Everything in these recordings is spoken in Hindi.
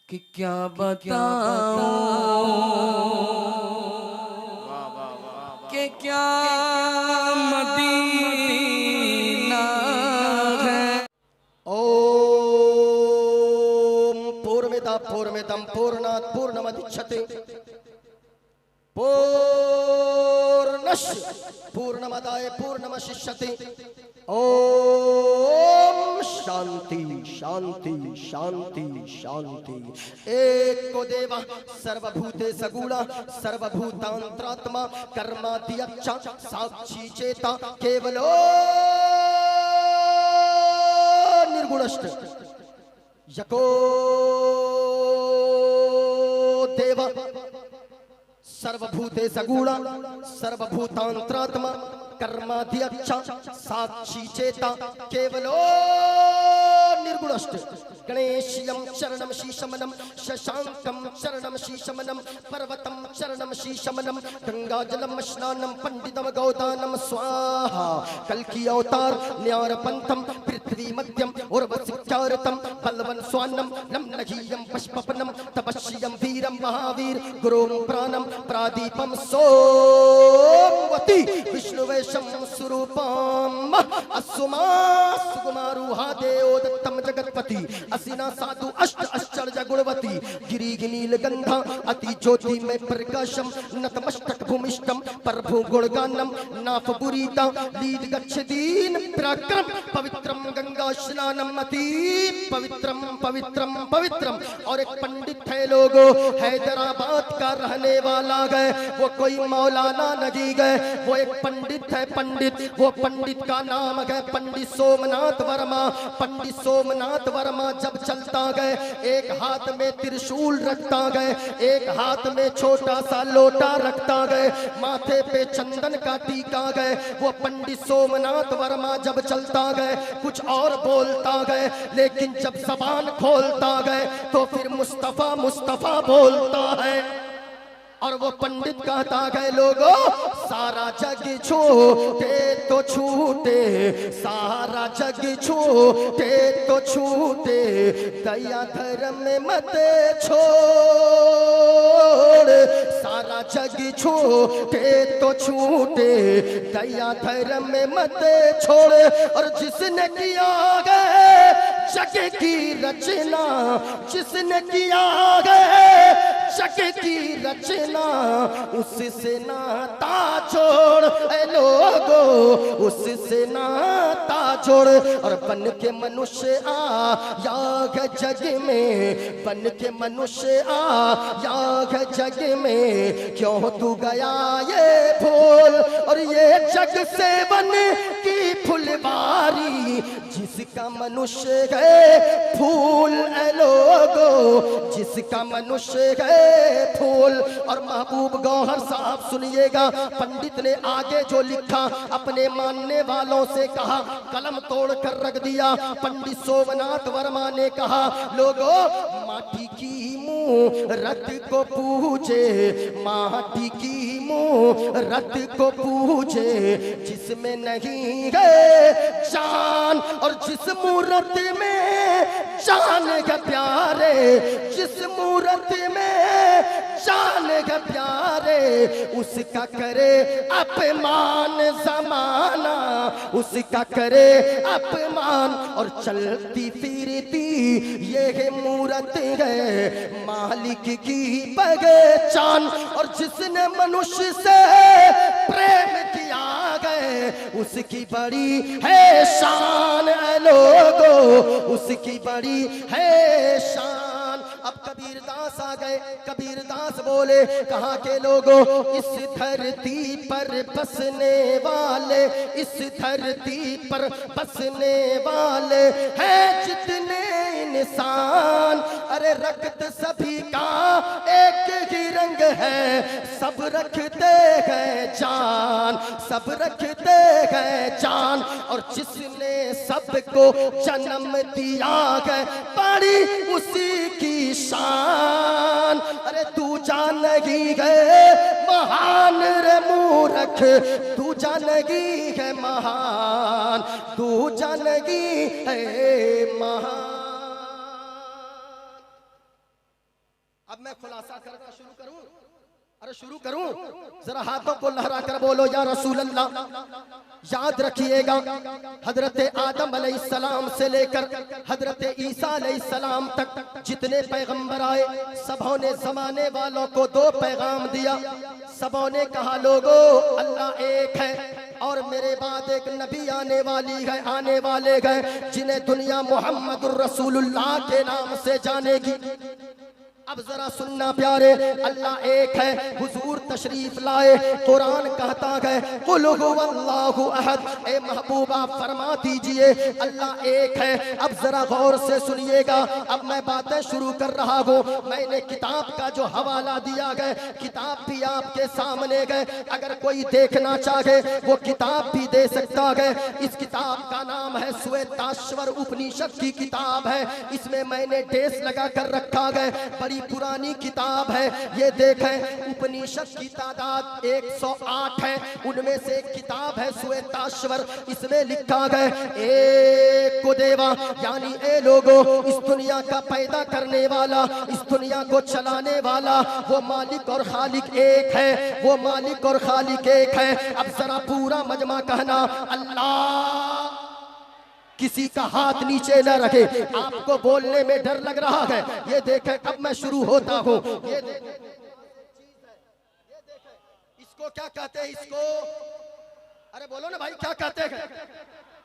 कि क्या बताऊं कि क्या मदीना है। ओम पूर्णमिदं पूर्णमिदं पूर्णात् पूर्णमुदच्यते पूर्णस्य पूर्णमादाय पूर्णमेवशिष्यते। ओम शांति शांति शांति शांति। एक को देवा सर्वभूते सगुणा सर्वभूतांतरात्मा कर्माद्यच्च साक्षी चेता केवलो निर्गुणश्च यको देवा सर्वभूते सगुणा सर्वभूतांतरात्मा कर्माध्यक्ष साक्षी चेता केवलो निर्गुणश्च गणेशयं शरणं शीशमनं शशांकं शरणं शीशमनं पर्वतं शरणं शीशमनं गंगाजलं स्नानं पंडितं गौदानं स्वाहा। कल्कि अवतार न्यार पंथम पृथ्वी मध्यम उर्वशिक्षारतं बलवन स्वान्नं नम नहीयं पुष्पपनं तपस्यं वीरं महावीर गुरुं प्राणं प्रादीपं सोमवती विष्णुवेशं स्वरूपम् असुमा सुकुमारुहा देवोदत्तं जगत्पति असिना साधु अष्ट आश्चर्य गुणवती गिरिगिनील गंधा अति ज्योति में प्रकाशम नतमस्तक भूमिष्ठम प्रभु गुणगानम नाफपुरीता लीड गच्छदीन पराक्रम पवित्रम गंगा स्नानम अति पवित्रम पवित्रम पवित्रम। और एक पंडित है लोगो हैदराबाद का रहने वाला गए वो कोई मौलाना नहीं गए वो एक पंडित है पंडित वो पंडित का नाम है पंडित सोमनाथ वर्मा। पंडित सोमनाथ वर्मा जब चलता गए एक हाथ में त्रिशूल रखता गए एक हाथ में छोटा सा लोटा रखता गए माथे पे चंदन का टीका गए वो पंडित सोमनाथ वर्मा जब चलता गए कुछ और बोलता गए लेकिन जब जबान खोलता गए तो फिर मुस्तफा मुस्तफा बोलता है। और वो पंडित कहता गए लोगो सारा जग छूटे तो छूटे सारा जग छूटे तो छूटे दया धर्म मत छोड़ सारा जग छूटे तो छूटे दया धर्म मत छोड़। और जिसने किया गए जग की रचना जिसने किया गए जग की रचना उससे नाता जोड़ ऐ लोगो उससे नाता जोड़। और बन के मनुष्य आया जग में बन के मनुष्य आया जग में क्यों तू गया ये भूल। और ये जग से बन की फुलवारी जिसका मनुष्य है फूल ऐ लोगो जिसका मनुष्य है फूल। और महबूब गौहर साहब सुनिएगा पंडित ने आगे जो लिखा अपने मानने वालों से कहा कलम तोड़ कर रख दिया। पंडित सोमनाथ वर्मा ने कहा लोगो माटी की मुंह रत को पूजे माटी की मुंह रत को पूजे जिसमें नहीं है जान। और जिस मूरत में जान है प्यारे जिस मूरत में जान है प्यारे उसका करे अपमान जमाना उसका करे अपमान। और चलती फिरती ये है मूरत है मालिक की पहचान। और जिसने मनुष्य से प्रेम किया गए उसकी बड़ी है शान लोगो उसकी बड़ी है शान। अब कबीरदास आ गए कबीरदास बोले कहाँ के लोगों इस धरती पर बसने वाले इस धरती पर बसने वाले हैं जितने इंसान अरे रक्त सभी का एक ही रंग है सब रखते हैं जान सब रखते हैं जान। और जिसने सबको जन्म दिया है बड़ी उसी की शान। अरे तू जानगी है महान रे मूर्ख तू जानगी है महान तू जानगी है महान। अब मैं खुलासा करना शुरू करूं? अरे शुरू करूं? जरा हाथों को लहरा कर बोलो या रसूल अल्लाह। याद रखिएगा, हजरत आदम अलैहिस्सलाम से लेकर हजरत ईसा अलैहिस्सलाम तक जितने पैगंबर आए, सबों ने जमाने वालों को दो पैगाम दिया। सबों ने कहा लोगों, अल्लाह एक है और मेरे बाद एक नबी आने वाली है, आने वाले हैं जिन्हें दुनिया मोहम्मदुर रसूलुल्लाह के नाम से जानेगी। अब जरा सुनना प्यारे, अल्लाह एक है। हुजूर तशरीफ लाए, कुरान कहता है कुल हुवल्लाहु अहद। ए महबूबा फरमा दीजिए अल्लाह एक है। अब जरा गौर से सुनिएगा, अब मैं बातें शुरू कर रहा हूँ। मैंने किताब का जो हवाला दिया है, किताब भी आपके सामने है, अगर कोई देखना चाहे वो किताब भी दे सकता है। इस किताब का नाम है श्वेताश्वर उपनिषद की किताब है। इसमें मैंने डेस लगा कर रखा है, बड़ी पुरानी किताब है। ये देखें, उपनिषद की तादाद 108 है, उनमें से एक किताब है श्वेताश्वर। इसमें लिखा है एक को देवा, यानी ए लोगों, इस दुनिया का पैदा करने वाला, इस दुनिया को चलाने वाला, वो मालिक और खालिक एक है। वो मालिक और खालिक एक है। अब जरा पूरा मजमा कहना अल्लाह। किसी का हाथ नीचे न रखे। आपको बोलने में डर लग रहा है, ये देखें अब मैं शुरू होता हूँ। ये देखें, इसको क्या कहते हैं? इसको अरे बोलो ना भाई, क्या कहते हैं?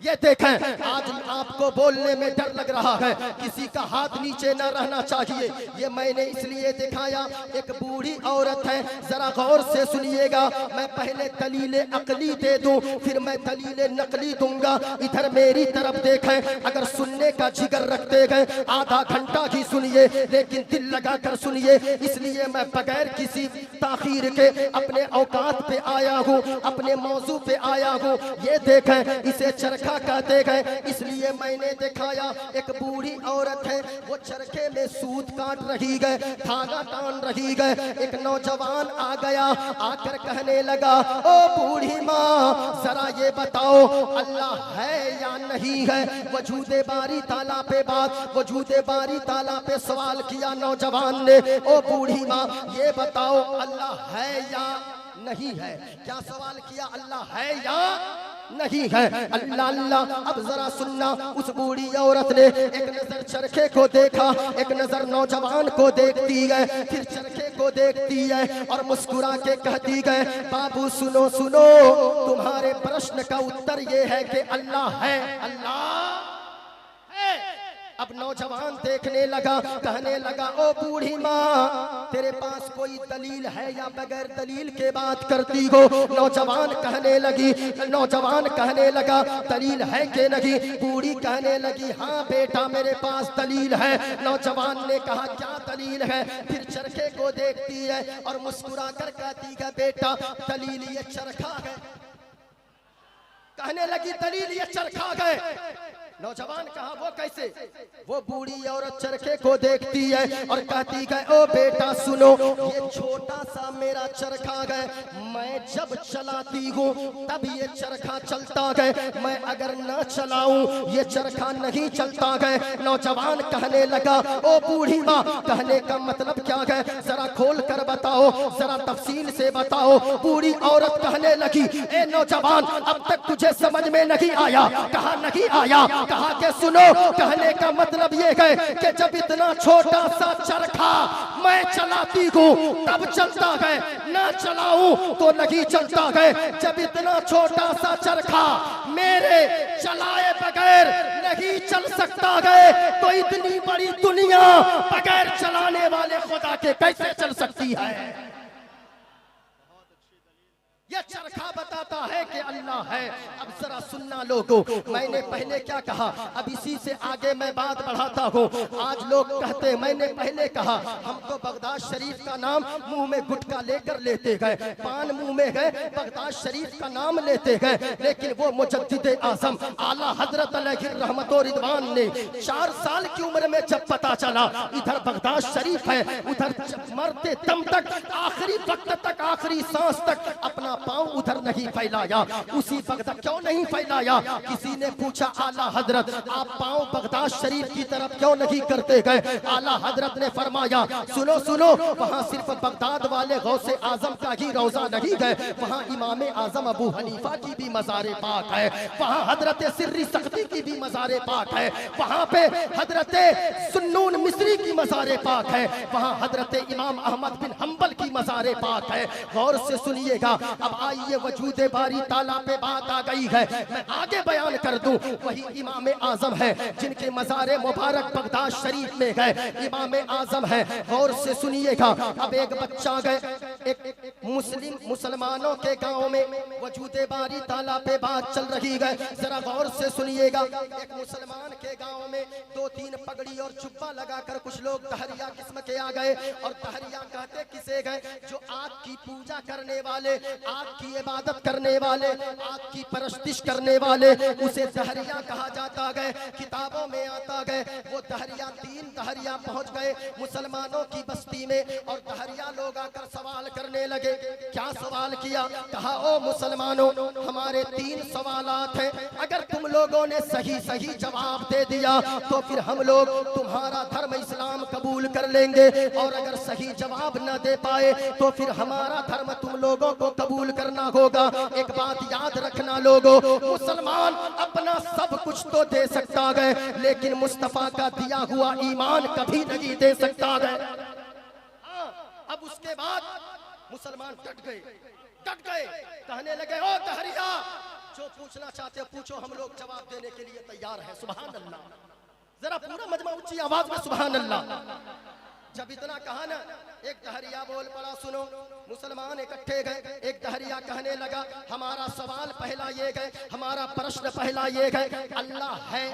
ये देखें, आज आपको बोलने में डर लग रहा है, किसी का हाथ नीचे न रहना चाहिए। ये मैंने इसलिए दिखाया, एक बूढ़ी औरत है, जरा गौर से सुनिएगा। मैं पहले दलील अकली दे दूं, फिर मैं दलील नकली दूंगा। इधर मेरी तरफ देखें, अगर सुनने का जिगर रखते हैं आधा घंटा ही सुनिए, लेकिन दिल लगा कर सुनिए। इसलिए मैं बगैर किसी ताखीर के अपने औकात पे आया हूँ, अपने मौजू पे आया हूँ। ये देखें, इसे चरखा कहते हैं, इसलिए मैंने दिखाया। एक बूढ़ी औरत है, वो चरखे में सूत काट रही है, धागा टान रही है। एक नौजवान आ गया, आकर कहने लगा, ओ बूढ़ी माँ, जरा ये बताओ अल्लाह है या नहीं है? वजूदे बारी ताला पे बात, वजूदे बारी ताला पे सवाल किया नौजवान ने। ओ बूढ़ी माँ, ये बताओ अल्लाह है या नहीं है? क्या सवाल किया? अल्लाह है या नहीं है? अल्लाह अल्लाह। अब जरा सुनना, उस बूढ़ी औरत ने एक नजर चरखे को देखा, एक नजर नौजवान को देखती है, फिर चरखे को देखती है और मुस्कुरा के कहती है, बाबू सुनो सुनो, तुम्हारे प्रश्न का उत्तर ये है कि अल्लाह है। अल्लाह है। अब नौजवान देखने लगा, कहने लगा, ओ बूढ़ी माँ, तेरे पास कोई दलील है या बगैर दलील के बात करती हो? नौजवान कहने लगा, दलील है कि नहीं? बूढ़ी कहने लगी, हाँ बेटा मेरे पास दलील है। नौजवान ने कहा, क्या दलील है? फिर चरखे को देखती है और मुस्कुरा कर कहती है, बेटा दलील ये चरखा है। कहने लगी, दलील ये चरखा है। नौजवान कहा, वो कैसे? वो बूढ़ी औरत चरखे को देखती है और कहती है, ओ बेटा सुनो, ये छोटा सा मेरा चरखा है, मैं जब चलाती हूँ तब ये चरखा चलता है, मैं अगर न चलाऊं ये चरखा नहीं चलता है। नौजवान कहने लगा, ओ बूढ़ी माँ, कहने का मतलब क्या है? जरा खोल कर बताओ, जरा तफसील से बताओ। बूढ़ी औरत कहने लगी, ए नौजवान, अब तक तुझे समझ में नहीं आया? कहा नहीं आया? कहा के सुनो, कहने का मतलब ये है कि जब इतना छोटा सा चरखा मैं चलाती हूँ तब चलता है, ना चलाऊं तो नहीं चलता है। जब इतना छोटा सा चरखा मेरे चलाए बगैर नहीं चल सकता है, तो इतनी बड़ी दुनिया बगैर चलाने वाले खुदा के कैसे चल सकती है? यह चरखा बताता है कि अल्लाह है। अब जरा सुनना लोगों, मैंने पहले क्या कहा, अब इसी से आगे मैं बात बढ़ाता हूँ। आज लोग कहते, मैंने पहले कहा, हम तो बगदाद शरीफ का नाम मुंह में गुटखा लेकर लेते गए, पान मुंह में है, बगदाद शरीफ का नाम लेते गए, लेकिन वो मुजद्दिद आज़म आला हजरत अलैहि रहमत व रिदवान ने 4 साल की उम्र में जब पता चला इधर बगदाद शरीफ है, उधर मरते दम तक, आखिरी वक्त तक, आखिरी सांस तक अपना पांव उधर नहीं फैलाया, उसी बगदाद क्यों नहीं फैलाया? किसी ने पूछा आला हजरत आप पांव बगदाद शरीफ की तरफ क्यों नहीं करते गए? आला हजरत ने फरमाया सुनो सुनो, वहां सिर्फ बगदाद वाले गौसे आजम का ही रोजा नहीं गए, वहां इमाम आजम अबू हनीफा की भी मज़ारे पाक है, वहां हजरत सिर्री सख्ती की भी मज़ारे पाक है, वहां पे हजरत सुन्नून मिस्री की मज़ारे पाक है, वहां हजरत इमाम अहमद बिन हम्बल की मज़ारे पाक है। गौर से सुनिएगा। अब आइए वजूद बारी ताला पे बात आ गई है, मैं आगे बयान कर दूं। वही इमाम आजम है जिनके मज़ारे मुबारक बगदाद शरीफ में गए, इमाम आजम है। गौर से सुनिएगा। अब एक बच्चा गए, एक मुसलमानों के गांव में वजूद बारी ताला पे बात चल रही है, जरा गौर से सुनिएगा। एक मुसलमान के गांव में 2-3 पगड़ी और जुब्बा लगाकर कुछ लोग तहरिया किस्म के आ गए, और तहरिया कहते किसे गए? जो आग की पूजा करने वाले, आग की इबादत करने वाले, आग की परस्तिश करने वाले, उसे तहरिया कहा जाता गए, किताबों में आता गए। वो तहरिया 3 तहरिया पहुंच गए मुसलमानों की बस्ती में, और तहरिया लोग आकर सवाल करने लगे। क्या सवाल किया? कहा ओ मुसलमानों, हमारे 3 सवालात हैं, अगर तुम लोगों ने सही सही जवाब दे दिया तो फिर हम लोग तुम्हारा धर्म इस्लाम कबूल कर लेंगे, और अगर सही जवाब न दे पाए तो फिर हमारा धर्म तुम लोगों को कबूल करना होगा। एक बात याद रखना लोगों, मुसलमान अपना सब कुछ तो दे सकता है, लेकिन मुस्तफा का दिया हुआ ईमान कभी नहीं दे सकता है। अब उसके बाद मुसलमान डट गए, कहने लगे ओ तहरिया, जो पूछना चाहते हो पूछो, हम लोग जवाब देने के लिए तैयार हैं। सुभान अल्लाह। जरा पूरा मजमा ऊंची आवाज में सुभान अल्लाह। जब इतना कहा ना, एक तहरिया बोल पड़ा, सुनो। मुसलमान इकट्ठे गए, एक तहरिया कहने लगा हमारा सवाल पहला ये गए, हमारा प्रश्न पहला ये गए, अल्लाह है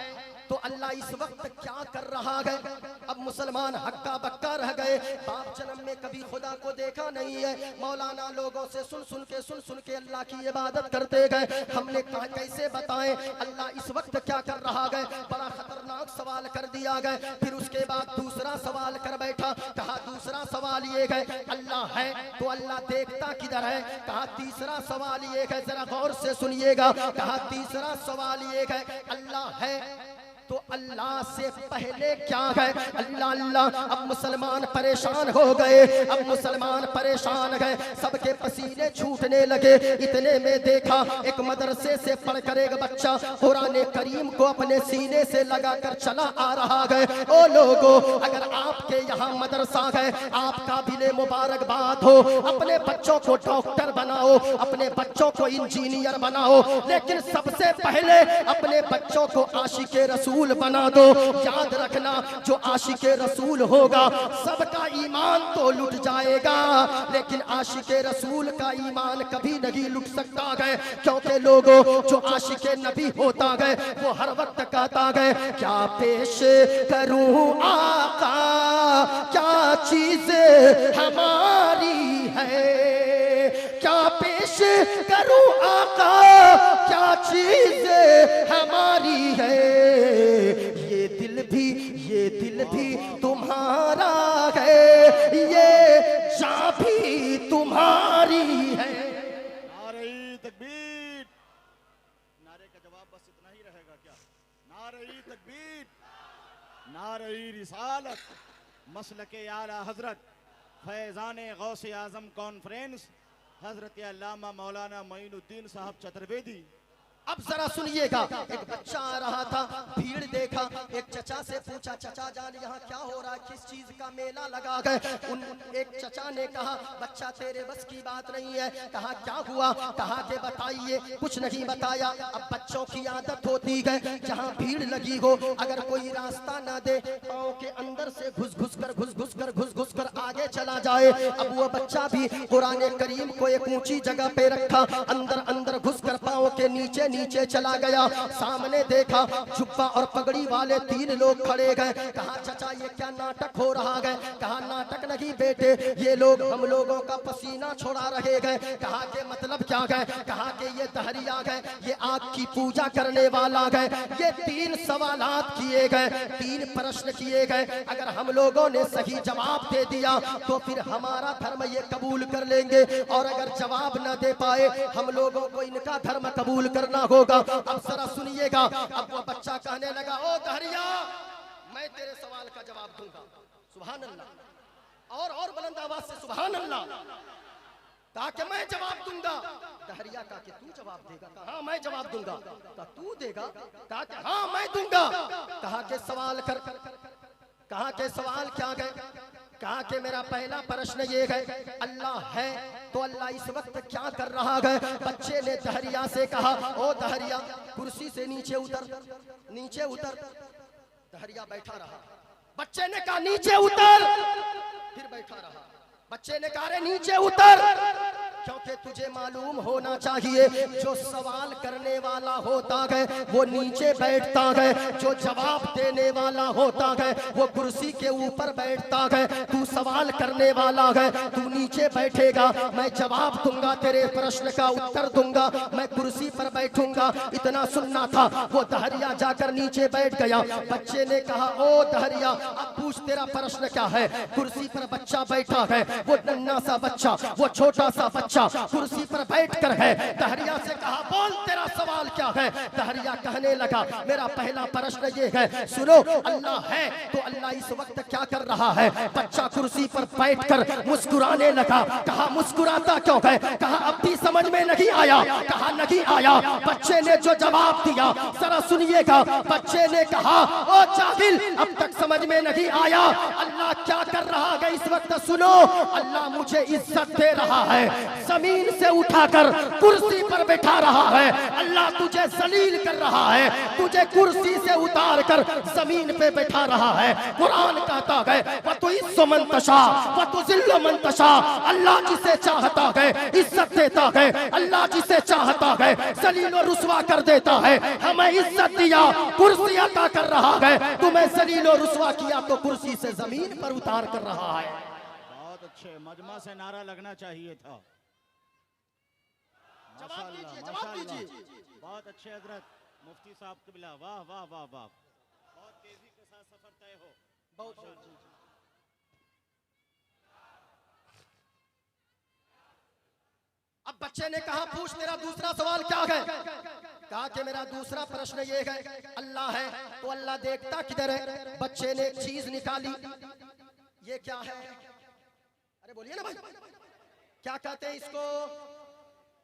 तो अल्लाह इस वक्त क्या कर रहा है? अब मुसलमान हक्का बक्का रह गए, बाप जन्म में कभी खुदा को देखा नहीं है, मौलाना लोगों से सुन सुन के अल्लाह की इबादत करते गए, हमने कहा कैसे बताएं अल्लाह इस वक्त क्या कर रहा है? बड़ा खतरनाक सवाल कर दिया गया। फिर उसके बाद दूसरा सवाल कर बैठा, कहा दूसरा सवाल ये है, अल्लाह है तो अल्लाह देखता किधर है? कहा तीसरा सवाल ये है, जरा गौर से सुनिएगा, कहा तीसरा सवाल ये है, अल्लाह है तो अल्लाह से पहले क्या है? अल्लाह अल्लाह। अब मुसलमान परेशान हो गए, अब मुसलमान परेशान गए, सबके पसीने छूटने लगे। इतने में देखा एक मदरसे से पढ़कर एक बच्चा कुरान करीम को अपने सीने से लगाकर चला आ रहा है। ओ लोगों, अगर आपके यहाँ मदरसा है, आपका भी मुबारकबाद हो, अपने बच्चों को डॉक्टर बनाओ, अपने बच्चों को इंजीनियर बनाओ, लेकिन सबसे पहले अपने बच्चों को आशिके रसूल बना दो। याद रखना, जो आशिके रसूल होगा सबका ईमान तो लुट जाएगा, लेकिन आशिके रसूल का ईमान कभी नहीं लुट सकता है, क्योंकि लोगों जो आशिके नबी होता है वो हर वक्त कहता है क्या पेश करूं आका, क्या चीज हमारी है, क्या पेश करूं आका, क्या चीज हमारी है, ये दिल भी तुम्हारा है, ये जान भी तुम्हारी है। नारे तकबीर। नारे का जवाब बस इतना ही रहेगा क्या? नारे तकबीर, नारे रिसालत, मसलके आला हजरत फैजान गौसे आजम कॉन्फ्रेंस हजरत अल्लामा मौलाना मोइनुद्दीन साहब चतुर्वेदी। अब जरा सुनिएगा, एक बच्चा आ रहा था, भीड़ देखा, एक चचा से पूछा चचा जान यहाँ क्या हो रहा है, किस चीज का मेला लगा है? एक चचा ने कहा बच्चा तेरे बस की बात नहीं है। कहा क्या हुआ? कहा के बताइए। कुछ नहीं बताया। अब बच्चों की आदत होती है जहाँ भीड़ लगी हो अगर कोई रास्ता ना दे, पाँव के अंदर से घुस घुस कर आगे चला जाए। अब वो बच्चा भी कुरान करीम को एक ऊंची जगह पे रखा, अंदर घुस कर पाँव के नीचे चला गया। सामने देखा जुब्बा और पगड़ी वाले 3 लोग खड़े गए। कहा चचा ये क्या नाटक हो रहा है? कहा नाटक नहीं बेटे, ये लोग हम लोगों का पसीना छोड़ा रहे गए। कहा के मतलब क्या गए? कहा के ये दहरिया गए, ये आग की पूजा करने वाला गए। ये 3 सवालात किए गए, 3 प्रश्न किए गए। अगर हम लोगों ने सही जवाब दे दिया तो फिर हमारा धर्म ये कबूल कर लेंगे, और अगर जवाब न दे पाए हम लोगों को इनका धर्म कबूल करना होगा। अब जरा सुनिएगा, अब वो बच्चा कहने लगा, ओ दहरिया मैं तेरे सवाल का जवाब दूंगा। सुभान अल्लाह, और बुलंद आवाज से सुभान अल्लाह। कहा कि मैं जवाब दूंगा। दहरिया कहा कि तू जवाब देगा? कहा हाँ मैं जवाब दूंगा। कहा तू देगा? कहा कि हाँ मैं दूंगा। कहा कि सवाल कर। कहा के सवाल क्या गए? कहा कि मेरा पहला प्रश्न ये है, अल्लाह है तो अल्लाह इस वक्त क्या कर रहा है? बच्चे ने दहरिया से कहा, ओ दहरिया कुर्सी से नीचे उतर, नीचे उतर। दहरिया बैठा रहा। बच्चे ने कहा नीचे उतर, फिर बैठा रहा। बच्चे ने कहा रे नीचे उतर, क्योंकि तुझे मालूम होना चाहिए जो सवाल करने वाला होता है वो नीचे बैठता है, जो जवाब देने वाला होता है वो कुर्सी के ऊपर बैठता है। तू सवाल करने वाला है, तू नीचे बैठेगा, मैं जवाब दूंगा, तेरे प्रश्न का उत्तर दूंगा, मैं कुर्सी पर बैठूंगा। इतना सुनना था। वो दहरिया जाकर नीचे बैठ गया। बच्चे ने कहा, ओ दहरिया अब पूछ तेरा प्रश्न क्या है? कुर्सी पर बच्चा बैठा है, वो नन्हा सा बच्चा, वो छोटा सा बच्चा कुर्सी पर बैठकर है। दहरिया से कहा, बोल तेरा सवाल क्या है? दहरिया कहने लगा, मेरा पहला प्रश्न ये है, सुनो अल्लाह है तो अल्लाह इस वक्त क्या कर रहा है? बच्चा कुर्सी पर बैठकर मुस्कुराने लगा। कहा मुस्कुराता क्यों है? कहा अब भी समझ में नहीं आया। कहा नहीं आया। बच्चे ने जो जवाब दिया जरा सुनिएगा। बच्चे ने कहा, ओ जाहिल अब तक समझ में नहीं आया अल्लाह क्या कर रहा है इस वक्त? सुनो, अल्लाह मुझे इज्जत दे रहा है, जमीन से उठाकर कुर्सी पर बैठा रहा है। अल्लाह तुझे जलील कर रहा है, तुझे कुर्सी से उतार कर जमीन पे बैठा रहा है। कुरान कहता है वतुइस्सु मन तशा वतुज़िल्लु मन तशा, अल्लाह जिसे चाहता है इज्जत देता है, अल्लाह जिसे चाहता है जलील और रुसवा कर देता है। हमें इज्जत दिया, कुर्सी अता कर रहा है, तुम्हें जलील और रुसवा किया तो कुर्सी से जमीन पर उतार कर रहा है। बहुत अच्छे, मजमा से नारा लगना चाहिए था। जवाब दीजिए, जवाब दीजिए। बहुत अच्छे हजरत मुफ्ती साहब किबला, वाह वाह वाह वाह, बहुत तेजी के साथ सफर तय हो। बहुत अब बच्चे ने कहा, पूछ तेरा दूसरा सवाल क्या है? कहा कि मेरा दूसरा प्रश्न ये है, अल्लाह है तो अल्लाह देखता किधर है? बच्चे ने एक चीज निकाली, ये क्या है? अरे बोलिए ना भाई, क्या कहते हैं इसको?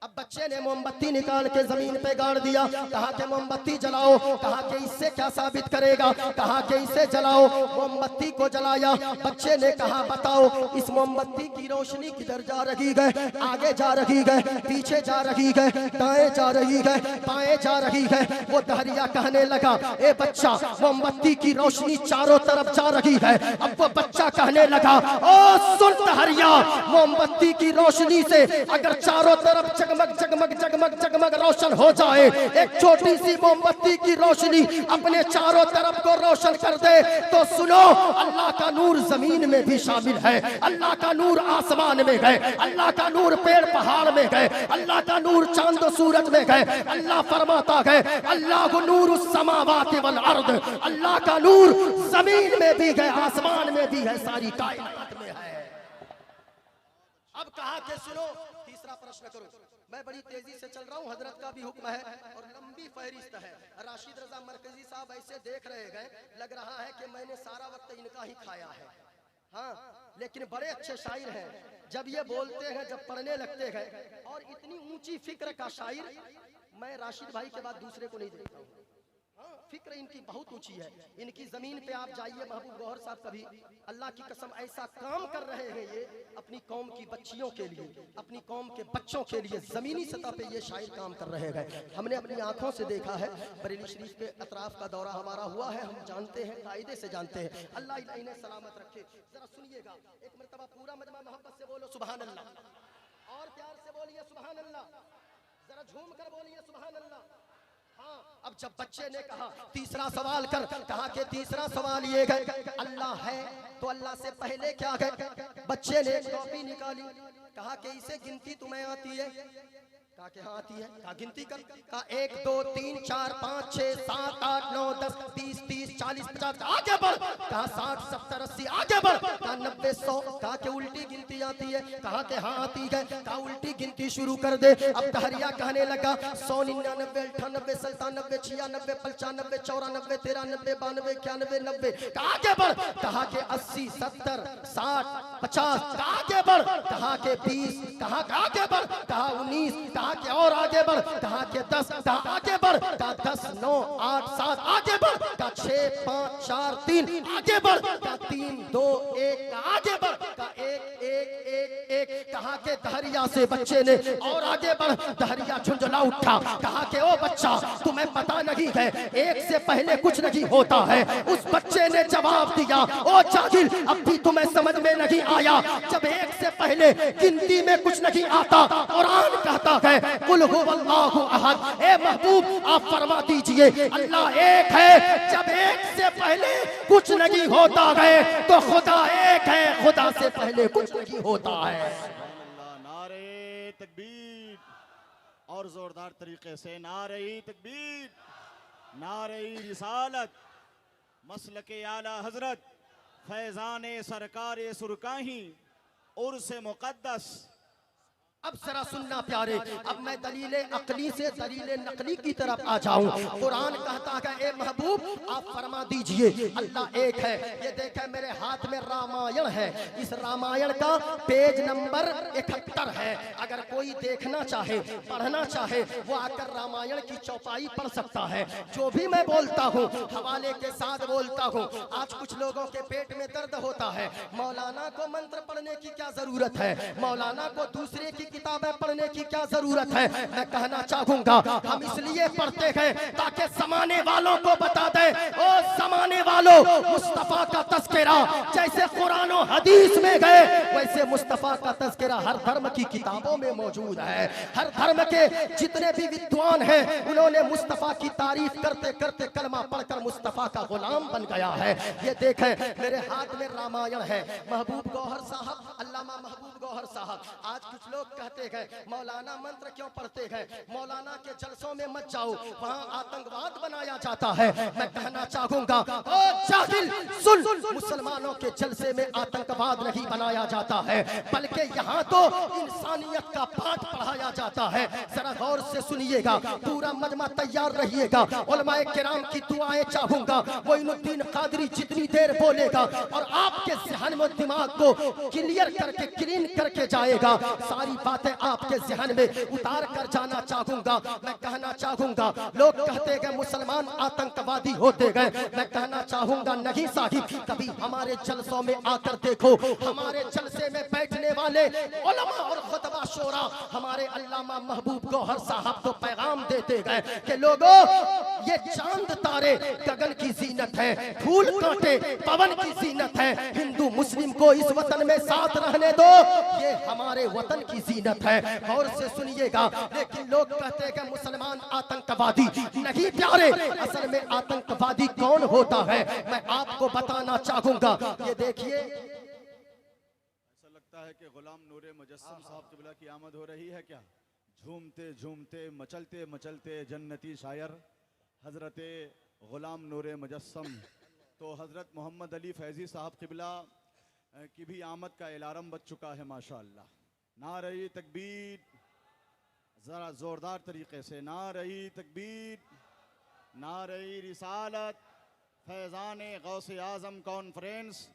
अब बच्चे ने मोमबत्ती निकाल के जमीन पे गाड़ दिया। कहा कि मोमबत्ती जलाओ। कहा कि इससे क्या साबित करेगा? कहा कि इसे जलाओ। मोमबत्ती को जलाया। बच्चे ने कहा, बताओ इस मोमबत्ती की रोशनी किधर जा रही है? आगे जा रही है, पीछे जा रही है, दाएं जा रही है, बाएं जा रही है। वो दहरिया कहने लगा, ए बच्चा मोमबत्ती की रोशनी चारों तरफ जा रही है। अब वो बच्चा कहने लगा, ओ सुन दहरिया, मोमबत्ती की रोशनी से अगर चारों तरफ जगमग जगमग जगमग जगमग रोशन हो जाए, एक छोटी सी मोमबत्ती की रोशनी अपने चारों तरफ को रोशन कर दे, तो सुनो अल्लाह का नूर जमीन में भी शामिल है, अल्लाह का नूर आसमान में है, अल्लाह का नूर पेड़ पहाड़ में है, अल्लाह का नूर चांद सूरज में है। अल्लाह फरमाता है, अल्लाह नूर समावाति वल अर्द, अल्लाह का नूर जमीन में भी है, आसमान में भी है, सारी कायनात में है। अब कहा कि सुनो तीसरा प्रश्न करो। मैं बड़ी तेजी से चल रहा हूँ, हजरत का भी हुक्म है और लंबी फहरिस्त है। राशिद रजा मरकजी साहब ऐसे देख रहे गए, लग रहा है कि मैंने सारा वक्त इनका ही खाया है। हाँ, लेकिन बड़े अच्छे शायर हैं। जब ये बोलते हैं, जब पढ़ने लगते हैं, और इतनी ऊंची फिक्र का शायर मैं राशिद भाई के बाद दूसरे को नहीं देखता हूँ। फिक्र इनकी बहुत ऊंची है। इनकी जमीन पे आप जाइए, महबूब गौहर साहब कभी अल्लाह की कसम ऐसा काम कर रहे हैं ये अपनी कौम की बच्चियों के लिए, अपनी कौम के बच्चों के लिए जमीनी सतह पे ये शायर काम कर रहे हैं। हमने अपनी आंखों से देखा है। बरेली शरीफ के अतराफ का दौरा हमारा हुआ है, हम जानते हैं, कायदे से जानते हैं। अल्लाह इन्हें सलामत रखे। जरा सुनिएगा, एक मरतबा पूरा मजमा मोहब्बत से बोलो सुभान अल्लाह, और प्यार से बोलिए सुभान अल्लाह, जरा झूम कर बोलिए सुभान अल्लाह। अब जब बच्चे ने कहा तीसरा सवाल कर, कहा कि तीसरा सवाल ये है अल्लाह है तो अल्लाह से पहले क्या है? बच्चे ने कॉपी निकाली, कहा कि इसे गिनती तुम्हें आती है? कहा कि हाँ आती है। कहा गिनती कर। कहा 1 2 3 4 5 6 7 8 9 10 20 30 40 50 आगे बढ़। कहा 60 70 80 आगे बढ़। कहा 90 100। कहा कि उल्टी गिनती आती है? कहा कि हाँ आती है। कहा उल्टी गिनती शुरू कर दे। अब दहरिया कहने लगा 100 99 98 97 96 95 94 93 92 91 92 कहा आगे बढ़। कहा कि 80 70 60 50 कहा आगे बढ़। कहा कि 20 कहा आगे बढ़। कहा 19 कहा कि और आगे बढ़। कहा कि 10 कहा आगे बढ़। कहा 10 9 8 7 आगे बढ़। कहा 6 5 4 3 आगे बढ़। कहा 3 2 1 कहा आगे बढ़। कहा 1 1 1 1 कहा के दहरिया से बच्चे ने और आगे बढ़। दहरिया झुंझुला उठा। कहा कि ओ बच्चा तुम्हें पता नहीं है 1 से पहले कुछ नहीं होता है। उस बच्चे ने जवाब दिया ओ जाहिल अब भी तुम्हें समझ में नहीं आया, जब 1 से पहले गिनती में कुछ नहीं आता। कुरान कहता है कुल हुवल्लाहु अहद। ए महबूब आप फरमा दीजिए अल्लाह एक है, जब 1 से पहले कुछ नहीं होता है तो खुदा एक है, खुदा से पहले कुछ नहीं होता है। नारे तकबीर और जोरदार तरीके से नारे तकबीर, नारे रिसालत, मसलके आला हजरत फैजान सरकार सुरकाही उर्स मुकद्दस। अब जरा सुनना प्यारे, अब मैं दलीले अकली से दलीले नकली की तरफ आ जाऊं। कुरान कहता है ए महबूब आप फरमा दीजिए अल्लाह एक है। ये देखे मेरे हाथ में रामायण है, इस रामायण का पेज नंबर 71 है। अगर कोई देखना चाहे पढ़ना चाहे वो आकर रामायण की चौपाई पढ़ सकता है। जो भी मैं बोलता हूँ हवाले के साथ बोलता हूँ। आज कुछ लोगों के पेट में दर्द होता है, मौलाना को मंत्र पढ़ने की क्या जरूरत है, मौलाना को दूसरे की किताबें पढ़ने की क्या जरूरत है। मैं कहना चाहूंगा हम इसलिए पढ़ते हैं ताकि जमाने वालों को बता दे ओ जमाने वालों मुस्तफा का तज़किरा जैसे कुरान और हदीस में गए वैसे मुस्तफा का तज़किरा हर धर्म की किताबों में मौजूद है। हर धर्म के जितने भी विद्वान हैं उन्होंने मुस्तफा की तारीफ करते करते कलमा पढ़कर मुस्तफा का गुलाम बन गया है। ये देखें मेरे हाथ में रामायण है। महबूब गौहर साहब, अल्लामा महबूब गौहर साहब, आज कुछ लोग कहते हैं मौलाना मंत्र क्यों पढ़ते हैं, मौलाना के जलसों में मत जाओ वहां आतंकवाद बनाया जाता है। मैं कहना चाहूंगा ओ जाहिल सुन, मुसलमानों के जलसे में आतंकवाद नहीं बनाया जाता है बल्कि यहाँ तो इंसानियत का पाठ पढ़ाया जाता है। जरा गौर से सुनिएगा, पूरा मजमा तैयार रहिएगा। उलमाए किराम की दुआएं चाहूंगा। मोइनुद्दीन कादरी जितनी देर बोलेगा और आपके ज़हन में दिमाग को क्लियर करके क्लीन करके जाएगा, सारी बातें आपके ज़हन में उतार कर जाना चाहूंगा। मैं कहना चाहूंगा लोग कहते हैं मुसलमान आतंकवादी होते गए, मैं कहना चाहूंगा नहीं साहिब, कभी हमारे जलसों में आकर देखो। हमारे जलसे में बैठने वाले उलमा और खुतबा शोरा हमारे अल्लामा महबूब गौहर साहब तो पैगाम देते गए कि लोगों ये चांद तारे गगन की जीनत है, फूल कांटे पवन की जीनत है। हिंदू मुस्लिम को इस वतन में साथ रहने दो, ये हमारे वतन की जीनत है। और से सुनिएगा, लेकिन लोग कहते हैं कि मुसलमान आतंकवादी नहीं प्यारे, असल में आतंकवादी कौन होता है मैं आपको बताना चाहूंगा। ये देखिए ऐसा लगता है कि गुलाम नूरे मुजस्सम साहब क़िबला की आमद हो रही है क्या। झूमते झूमते मचलते मचलते जन्नती शायर हजरत गुलाम नूरे मुजस्सम तो हजरत मोहम्मद अली फैजी साहब क़िबला की भी आमद का अलार्म बज चुका है माशाअल्लाह। नारे तकबीर, जरा जोरदार तरीके से नारे तकबीर, नारे रिसालत, फैज़ान गौसे आज़म कॉन्फ्रेंस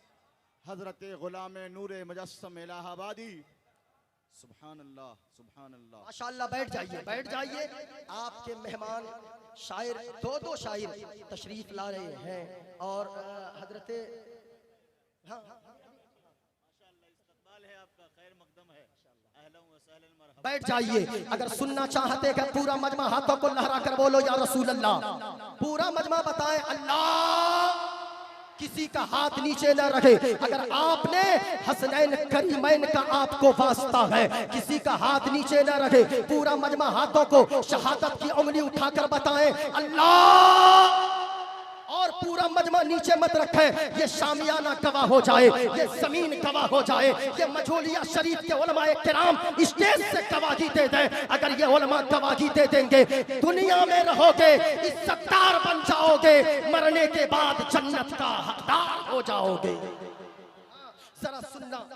हजरत गुलाम नूरे मुजस्सम इलाहाबादी। सुभान अल्लाह, सुभान अल्लाह, माशाअल्लाह। बैठ जाइए, बैठ जाइए। आपके मेहमान शायर दो शायर तशरीफ ला रहे हैं और हजरत बैठ जाइए। अगर सुनना चाहते हैं पूरा मजमा हाथों को लहरा कर बोलो या रसूल अल्लाह। पूरा मजमा बताए अल्लाह किसी का हाथ नीचे ना रखे। अगर आपने हसनैन करीमैन का आपको वास्ता है, किसी का हाथ नीचे ना रखे। पूरा मजमा हाथों को शहादत की उंगली उठाकर बताएं अल्लाह, और पूरा मजमा नीचे मत रखे। ये शामियाना गवाह हो जाए, ये जमीन गवाह हो जाए, ये मझोलिया शरीफ के उलमाए किराम स्टेज से गवाही दे दे। अगर ये उलमा गवाही दे देंगे, दुनिया में रहोगे, इज्जतदार बन जाओगे, मरने के बाद जन्नत का हकदार हो जाओगे। जरा सुनना,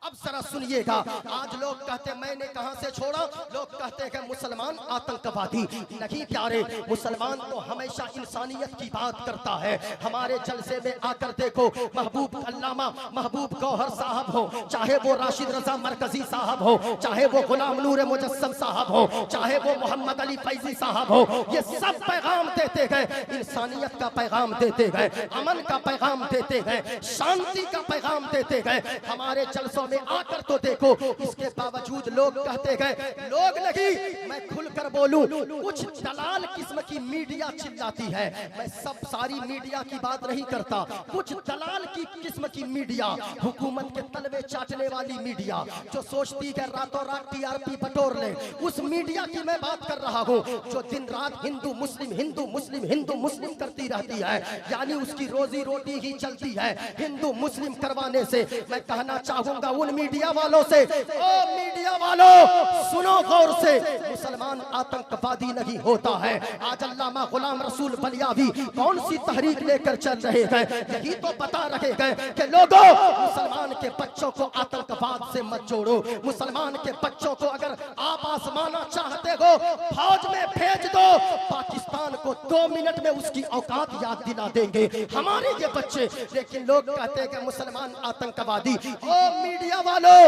अब जरा सुनिएगा। आज लोग कहते मैंने कहां से छोड़ा, लोग कहते हैं मुसलमान आतंकवादी। नहीं प्यारे, मुसलमान तो हमेशा इंसानियत की बात करता है। हमारे जलसे में आकर देखो, महबूब अल्लामा महबूब गौहर साहब हो, चाहे वो राशिद रजा मरकजी साहब हो, चाहे वो गुलाम नूर मुजस्सम साहब हो, चाहे वो मोहम्मद अली फैजी साहब हो, ये सब पैगाम देते गए, इंसानियत का पैगाम देते गए, अमन का पैगाम देते गए, शांति का पैगाम देते गए। हमारे जलसों आकर तो देखो, इसके बावजूद लोग कहते गए, लोग नहीं मैं खुलकर बोलूं, कुछ दलाल किस्म की मीडिया चिल्लाती है। मैं सब सारी मीडिया की बात नहीं करता, कुछ दलाल की किस्म की मीडिया, हुकूमत के तलवे चाटने वाली मीडिया, जो सोचती है रातों रात टीआरपी बटोर ले, उस मीडिया की मैं बात कर रहा हूं, जो दिन रात हिंदू मुस्लिम हिंदू मुस्लिम हिंदू मुस्लिम करती रहती है, यानी उसकी रोजी रोटी ही चलती है हिंदू मुस्लिम करवाने से। मैं कहना चाहूंगा उन मीडिया वालों से, ओ मीडिया वालों सुनो गौर से, मुसलमान आतंकवादी नहीं होता है। आज अल्लामा गुलाम रसूल बलियावी कौन सी तहरीक लेकर चल रहे हैं, यही तो बता रहे हैं कि लोगों, मुसलमान के बच्चों को आतंकवाद से मत जोड़ो। मुसलमान के बच्चों को अगर आप आजमाना चाहते हो, फौज में भेज दो, पाकिस्तान को 2 मिनट में उसकी औकात याद दिला देंगे हमारे ये बच्चे। लेकिन लोग कहते हैं कि मुसलमान आतंकवादी। ओ मीडिया वालों,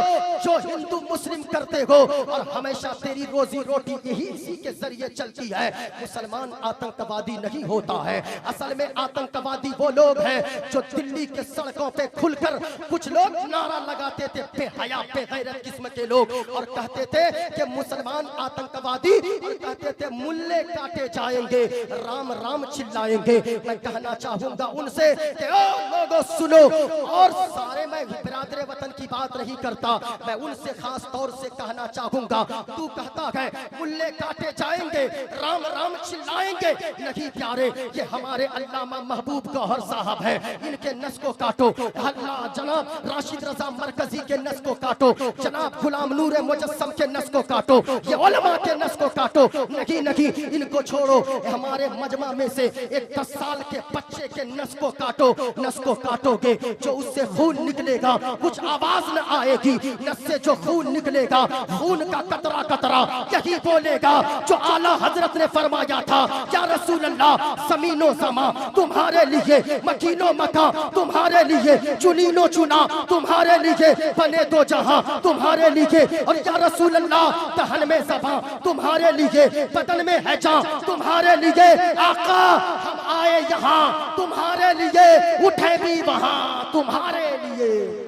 जो हिंदू मुस्लिम करते हो और हमेशा तेरी रोजी रोटी यही इसी के जरिए चलती है, मुसलमान आतंकवादी नहीं होता है। असल में आतंकवादी वो लोग हैं जो दिल्ली के सड़कों पे खुलकर कुछ लोग नारा लगाते थे, बेहया बेगैरत किस्म के लोग, और कहते थे कि मुसलमान आतंकवादी, और कहते थे मुल्ले काटे जाएंगे, राम राम चिल्लाएंगे। मैं कहना चाहूंगा उनसे कि ओ लोगों सुनो, और सारे मैं बिरादरे वतन की बात नहीं करता, मैं उनसे खास तौर से कहना चाहूंगा, तू कहता है मुल्ले काटे जाएंगे, राम राम चिल्लाएंगे। नहीं प्यारे, ये हमारे अल्लामा महबूब गौहर साहब हैं, इनके नस को काटो। अल्लाह जनाब राशिद रजा मरकजी के नस को काटो, जनाब गुलाम नूर मुजस्सम के नस को काटो, ये उलमा के नस को काटो। नहीं नहीं, इनको छोड़ो। हमारे मजमा में से एक 10 साल के बच्चे के नस को काटो। नस को काटोगे जो उससे खून निकलेगा, कुछ आवाज न आएगी, नस से जो खून निकलेगा, खून का कतरा कतरा यही बोलेगा जो आला हजरत ने फरमाया था, या रसूल अल्लाह ज़मीनो ज़मा तुम्हारे लिए, मकीनो मका तुम्हारे लिए, चुनीनो चुना तुम्हारे लिए, बने दो जहां तुम्हारे लिए, और या रसूल अल्लाह दहन में ज़बां तुम्हारे लिए, बदन में है जान तुम्हारे लिए। आका हम आए यहाँ तुम्हारे लिए, उठे भी वहां तुम्हारे लिए।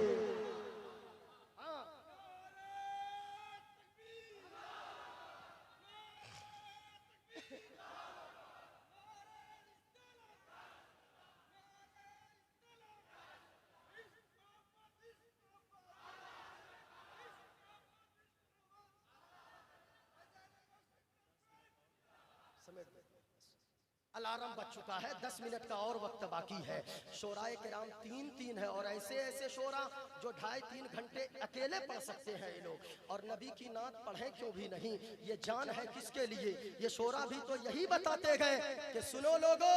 अलार्म बज चुका है, 10 मिनट का और वक्त बाकी है। शोराए किराम 3-3 है, और ऐसे ऐसे शोरा जो 2.5-3 घंटे अकेले पढ़ सकते हैं ये लोग, और नबी की नात पढ़े क्यों भी नहीं। ये जान है किसके लिए, ये शोरा भी तो यही बताते गए कि सुनो लोगो,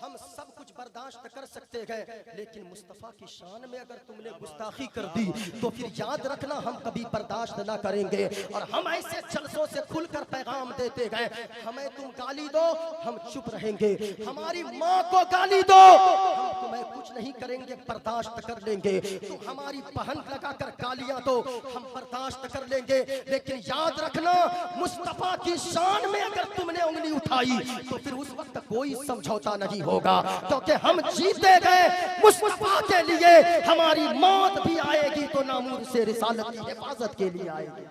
हम सब कुछ बर्दाश्त कर सकते हैं, लेकिन मुस्तफ़ा की शान में अगर तुमने गुस्ताखी कर दी तो फिर याद रखना हम कभी बर्दाश्त ना करेंगे। और हम ऐसे जलसों से खुलकर पैगाम देते गए, हमें तुम गाली दो हम चुप रहेंगे, हमारी माँ को गाली दो हम तुम्हें कुछ नहीं करेंगे, बर्दाश्त कर लेंगे। तो हमारी बहन लगाकर गालियां दो हम बर्दाश्त कर लेंगे, लेकिन याद रखना मुस्तफा की शान में अगर तुमने उंगली उठाई तो फिर उस वक्त कोई समझौता नहीं होगा, क्योंकि हम जीते गए मुस्तफा के लिए। हमारी मौत भी आएगी तो नामूर से रिसालत की हिफाजत के लिए आएगी।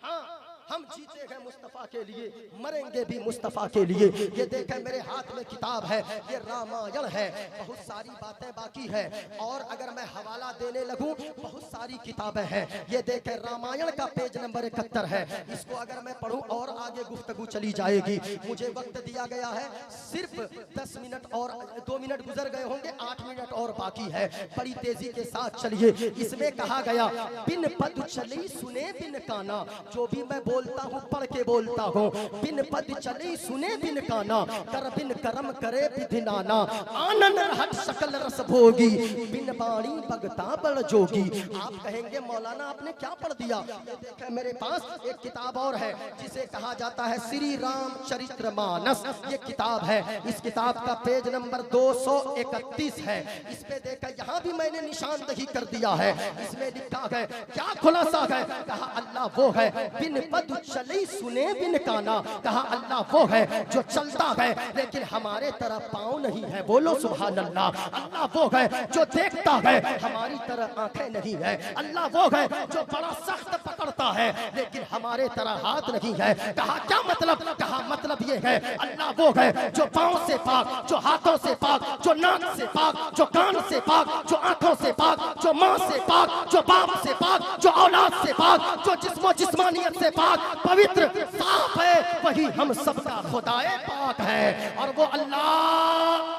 हाँ, हम जीते गए मुस्तफा के लिए, मरेंगे भी मुस्तफा के लिए। ये देखें मेरे हाथ में किताब है, ये रामायण है। बहुत सारी बातें बाकी है और अगर मैं हवाला देने लगूं बहुत सारी किताबें हैं। ये देखें रामायण का पेज नंबर 71 है। इसको अगर मैं पढ़ूं और आगे गुफ्तगू चली जाएगी। मुझे वक्त दिया गया है सिर्फ 10 मिनट और 2 मिनट गुजर गए होंगे, 8 मिनट और बाकी है। बड़ी तेजी के साथ चलिए। इसमें कहा गया बिन पद चली सुने बिन काना, जो भी मैं बोलता हूँ पढ़ के बोलता हूँ। बिन पद चली सुने बिन काना, कर बिन करम करे विधि नाना। आनंद हट सकल रस भोगी, बिन बाणी भगता बड़ जोगी। आप कहेंगे मौलाना आपने क्या पढ़ दिया? देखें मेरे पास एक किताब और है जिसे कहा जाता है श्री राम चरित्र मानस। ये किताब है, इस किताब का पेज नंबर 231 है। इस पे देखा यहाँ भी मैंने निशानदही कर दिया है। इसमें लिखा है क्या खुलासा है? कहा अल्लाह वो है बिन पद चली सुने बिन काना। कहा अल्लाह वो है जो चलता है लेकिन हमारे तरह पाँव नहीं है। बोलो सुभान अल्लाह। अल्लाह वो है जो देखता है, हमारी तरह आंखें नहीं है। अल्लाह वो है जो बड़ा सख्त पकड़ता है लेकिन हमारे तरह हाथ नहीं है। कहा क्या मतलब? कहा मतलब ये है अल्लाह वो है जो पाँव से पाक, जो हाथों से पाक, जो नाक से पाक, जो कान से पाक, जो आंखों से पाक, जो माँ से पाक, जो बाप से पाक, जो औलाद से पाक, जो जिस्मानियत से पाक, पवित्र साफ है। वही हम सबका खुदाए पाक है और वो अल्लाह।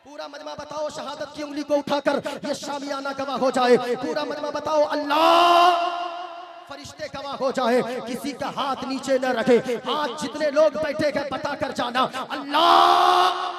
पूरा मजमा बताओ शहादत की उंगली को उठाकर, ये शामियाना गवाह हो जाए। पूरा मजमा बताओ अल्लाह, फरिश्ते गवाह हो जाए। किसी का हाथ नीचे न रखे। आज जितने लोग बैठे हैं बताकर जाना अल्लाह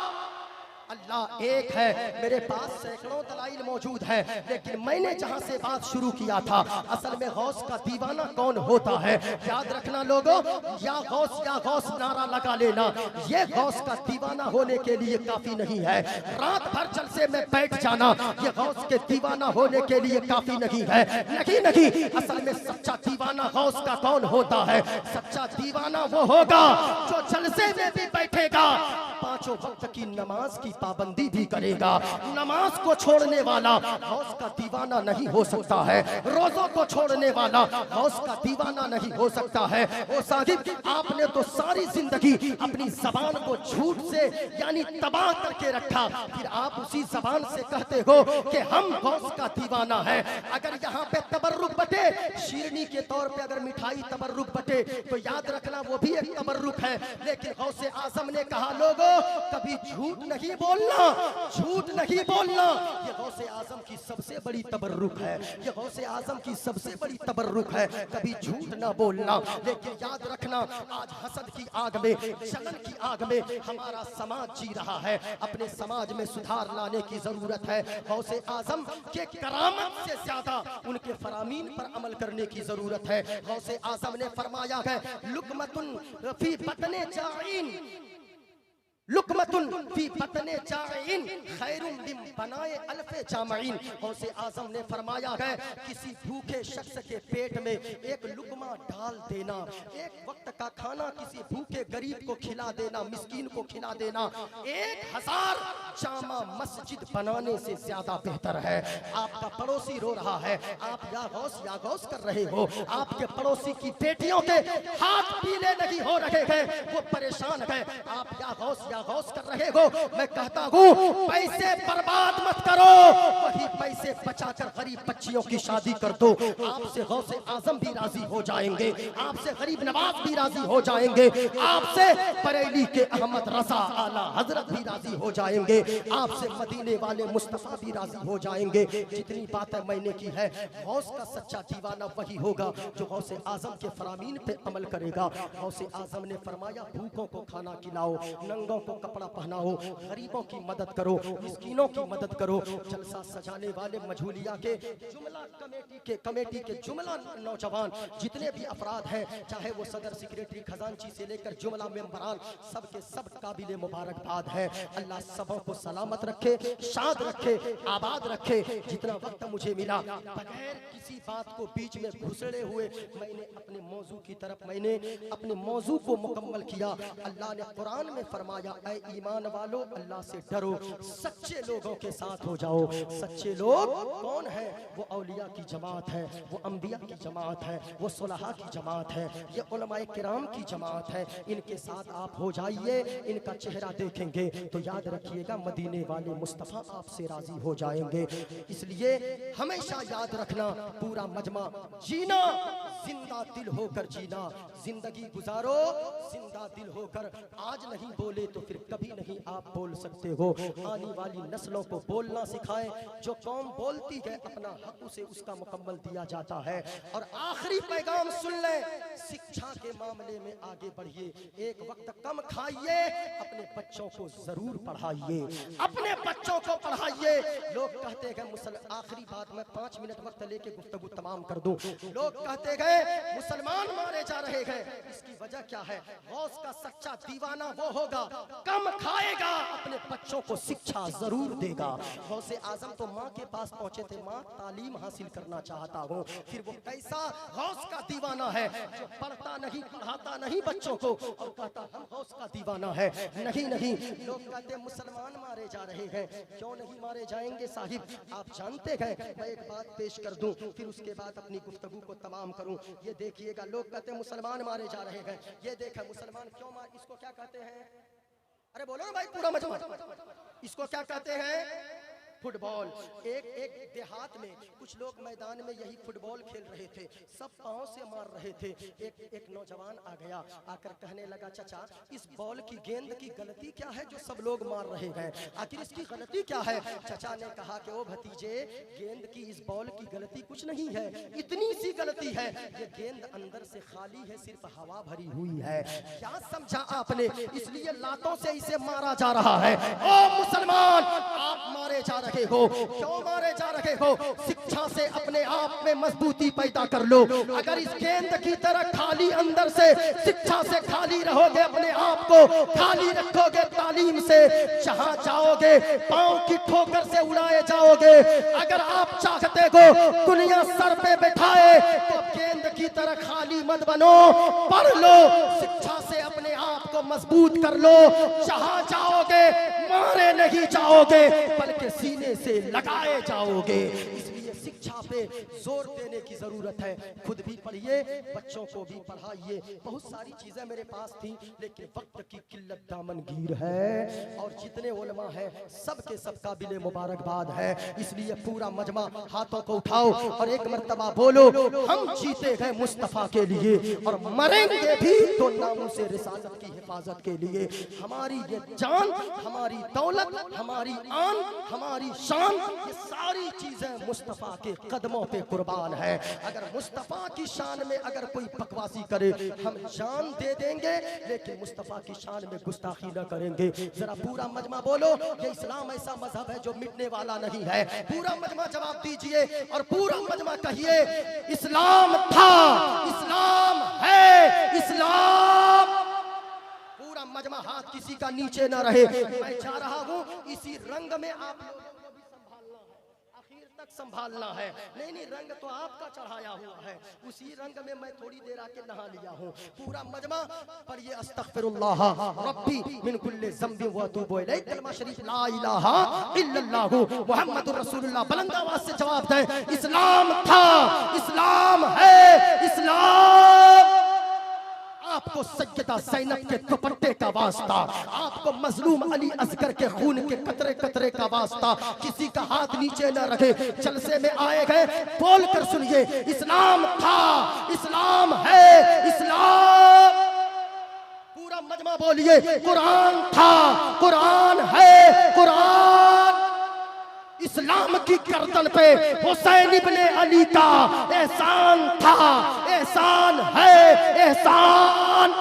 अल्लाह एक है। मेरे पास सैकड़ों दलाइल मौजूद है लेकिन मैंने जहां से बात शुरू किया था, असल में गौस का दीवाना कौन होता है याद रखना लोगों। या गौस नारा लगा लेना, ये गौस का दीवाना होने के लिए काफी नहीं है। रात भर जलसे में बैठ जाना ये गौस के दीवाना होने के लिए काफी नहीं है। नहीं, असल में सच्चा दीवाना गौस का कौन होता है? सच्चा दीवाना वो होगा जो जलसे में भी बैठेगा, 5 वक्त की नमाज की पाबंदी भी करेगा। नमाज को छोड़ने वाला गौस का दीवाना नहीं हो सकता है। रोजों को छोड़ने वाला गौस का दीवाना नहीं हो सकता है। ओ साहिब, आपने तो सारी जिंदगी अपनी जबान को झूठ से यानी तबाह करके रखा, फिर आप उसी जबान से कहते हो कि हम गौस का दीवाना है। अगर यहाँ पे तबर्रुक बटे, शीरनी के तौर पे अगर मिठाई तबर्रुक बटे तो याद रखना वो भी एक तबर्रुक है। लेकिन गौसे आजम ने कहा लोगों कभी झूठ नहीं बोलना, झूठ नहीं बोलना। ये गौसे आजम की सबसे बड़ी तबर्रुक है, ये गौसे आजम की सबसे बड़ी तबर्रुक है, कभी झूठ ना बोलना। लेकिन याद रखना आज हसद की आग में, जलन की आग में हमारा समाज जी रहा है। अपने समाज में सुधार लाने की जरूरत है। गौसे आजम के करामत से ज्यादा उनके फरामीन पर अमल करने की जरूरत है। गौसे आजम ने फरमाया है लुकमतुन फी बतने जाइन, लुकमतुन फी बतने जाइन खैरुम मिन बनाए अल्फे जामईन। गौसे आजम ने फरमाया है किसी भूखे शख्स के पेट में एक लुकमा डाल देना, एक वक्त का खाना किसी भूखे गरीब को खिला देना, मिस्कीन को खिला देना 1000 जामा मस्जिद बनाने से ज्यादा बेहतर है। आपका पड़ोसी रो रहा है, आप या गौस कर रहे हो, आपके पड़ोसी की बेटियों के हाथ पीले नहीं हो रहे हैं, वो परेशान है, आप या गौस कर रहे हो। मैं कहता हूँ पैसे बर्बाद मत करो, वही पैसे बचाकर गरीब बच्चियों की शादी कर दो। आपसे गौसे आजम भी राजी हो जाएंगे, आपसे गरीब नवाज भी राजी हो जाएंगे, आपसे बरेली के अहमद रजा आला हजरत भी राजी हो जाएंगे, आपसे मदीने वाले मुस्तफा भी राजी हो जाएंगे। जितनी बातें मैंने की है, गौस का सच्चा दीवाना वही होगा जो गौसे आजम के फरामीन पे अमल करेगा। गौसे आजम ने फरमाया भूखों को खाना खिलाओ, नंगों को कपड़ा पहनाओ, गरीबों की मदद करो, मिस्कीनों की मदद करो। जलसा सजाने वाले मजहूलिया के जुमला कमेटी के जुमला नौजवान जितने भी अफराद हैं, चाहे वो सदर, सेक्रेटरी, खजांची से लेकर जुमला मेंबरान, सबके सब काबिल मुबारकबाद है। अल्लाह सबों को सलामत रखे, शाद रखे, आबाद रखे। जितना वक्त मुझे मिला बगैर किसी बात को बीच में घुसड़े हुए मैंने अपने मौजू की तरफ अपने मौजू को मुकम्मल किया। अल्लाह ने कुरान में फरमाया, ऐ ईमान वालो अल्लाह से डरो, सच्चे लोगों के साथ हो जाओ। सच्चे लोग कौन है? वो औलिया की जमात है, वो अंबिया की जमात है, वो सुलहा की जमात है, ये उलमाए किराम की जमात है। इनके साथ आप हो जाइए, इनका चेहरा देखेंगे तो याद रखिएगा मदीने वाले मुस्तफ़ा आपसे राजी हो जाएंगे। इसलिए हमेशा याद रखना, पूरा मजमा जीना, जिंदा दिल होकर जीना। जिंदगी गुजारो जिंदा दिल होकर। आज नहीं बोले तो फिर कभी नहीं आप बोल सकते हो। आने वाली नस्लों को बोलना सिखाएं। जो कौम बोलती है अपना हक उसे उसका मुकम्मल दिया जाता है। और आखिरी पैगाम सुन लें, शिक्षा के मामले में आगे बढ़िए। एक वक्त कम खाइए, अपने बच्चों को जरूर पढ़ाइए, अपने बच्चों को पढ़ाइए। लोग कहते गए आखिरी बात मैं 5 मिनट वक्त लेके गुफ्तगू तमाम कर दूं। लोग कहते गए मुसलमान मारे जा रहे हैं, इसकी वजह क्या है? गौस का सच्चा दीवाना वो होगा, कम खाएगा, अपने बच्चों को शिक्षा जरूर देगा। गौसे आजम तो माँ के पास पहुंचे थे, माँ तालीम हासिल करना चाहता हूँ। फिर वो कैसा गौस का दीवाना है जो पढ़ता नहीं, पढ़ाता नहीं बच्चों को और कहता हम गौस का दीवाना है। नहीं, लोग कहते मुसलमान मारे जा रहे हैं। क्यों नहीं मारे जाएंगे साहिब? आप जानते हैं। मैं एक बात पेश कर दूं, फिर उसके बाद अपनी गुफ्तगू को तमाम करूं। ये देखिएगा, लोग कहते हैं मुसलमान मारे जा रहे हैं। ये देखा मुसलमान क्यों मार, इसको क्या कहते हैं? अरे बोलो ना भाई, पूरा मजमा। इसको क्या कहते हैं? फुटबॉल। एक देहात में कुछ लोग मैदान में यही फुटबॉल खेल रहे थे, सब पांव से मार रहे थे। एक नौजवान आ गया, आकर कहने लगा, चाचा इस बॉल की गेंद की गलती क्या है जो सब लोग मार रहे हैं? आखिर इसकी गलती क्या है? चाचा ने कहा कि ओ भतीजे, गेंद की इस बॉल की गलती कुछ नहीं है, इतनी सी गलती है, ये गेंद अंदर से खाली है, सिर्फ हवा भरी हुई है। क्या समझा आपने? इसलिए लातों से इसे मारा जा रहा है। ओ मुसलमान, आप मारे जा रहे हो। क्यों मारे जा रहे हो? शिक्षा से अपने आप में मजबूती पैदा कर लो। अगर इस गेंद की तरह खाली अंदर से, शिक्षा से खाली रहोगे, अपने आप को खाली रखोगे तालीम से, जहां जाओगे पांव की ठोकर से उड़ाए जाओगे। अगर आप चाहते हो दुनिया सर पे बैठाए तो गेंद की तरह खाली मत बनो, पढ़ लो, शिक्षा से अपने आप को मजबूत कर लो। जहां जाओगे मारे नहीं जाओगे, बल्कि सीने से लगाए जाओगे। इसलिए शिक्षा पे जोर देने की जरूरत है। खुद भी पढ़िए, बच्चों को भी पढ़ाइए। बहुत सारी चीजें मेरे पास थी, लेकिन वक्त की किल्लत दामनगीर है और जितने उलमा हैं सबके सब काबिल मुबारकबाद है। इसलिए पूरा मजमा हाथों को उठाओ और एक मर्तबा बोलो, हम जीते हैं मुस्तफा के लिए और मरेंगे भी तो नामों से रिसालत की हिफाजत के लिए। हमारी ये जान, हमारी दौलत, हमारी आन, हमारी शान, ये सारी चीजें मुस्तफा के कदमों पे कुर्बान है। अगर मुस्तफा की शान में अगर कोई बकवासी करे, हम जान दे देंगे, लेकिन मुस्तफा की शान में गुस्ताखी न करेंगे। जरा पूरा मजमा बोलो, ये इस्लाम ऐसा मजहब है जो मिटने वाला नहीं है। पूरा मजमा जवाब दीजिए और पूरा मजमा कहिए, इस्लाम था, इस्लाम है, इस्लाम। पूरा मजमा हाथ किसी का नीचे ना रहे। मैं चाह रहा हूँ इसी रंग में आप लोगों को भी संभालना है, आखिर तक संभालना है। नहीं, रंग तो आपका चढ़ाया हुआ है, उसी रंग में मैं थोड़ी देर आके नहा लिया हूँ। पूरा मजमा पढ़िए, अस्तगफिरुल्लाह रब्बी मिन कुल्ली ज़ंबि व अतूबु इलैह, कलमा शरीफ ला इलाहा इल्लल्लाह मुहम्मदुर रसूलुल्लाह। बुलंद आवाज से जवाब दें, इस्लाम था, इस्लाम है, इस्लाम। आपको सैयदा ज़ैनब के दुपट्टे का वास्ता, आपको मजलूम अली असगर के खून के कतरे कतरे का वास्ता। किसी का हाथ नीचे न रखे। जलसे में आए गए, बोल कर सुनिए, इस्लाम था, इस्लाम है, इस्लाम। पूरा मजमा बोलिए, कुरान था, कुरान है, कुरान। इस्लाम की गर्दन पे हुसैन इब्ने अली का एहसान था, एहसान है, एहसान।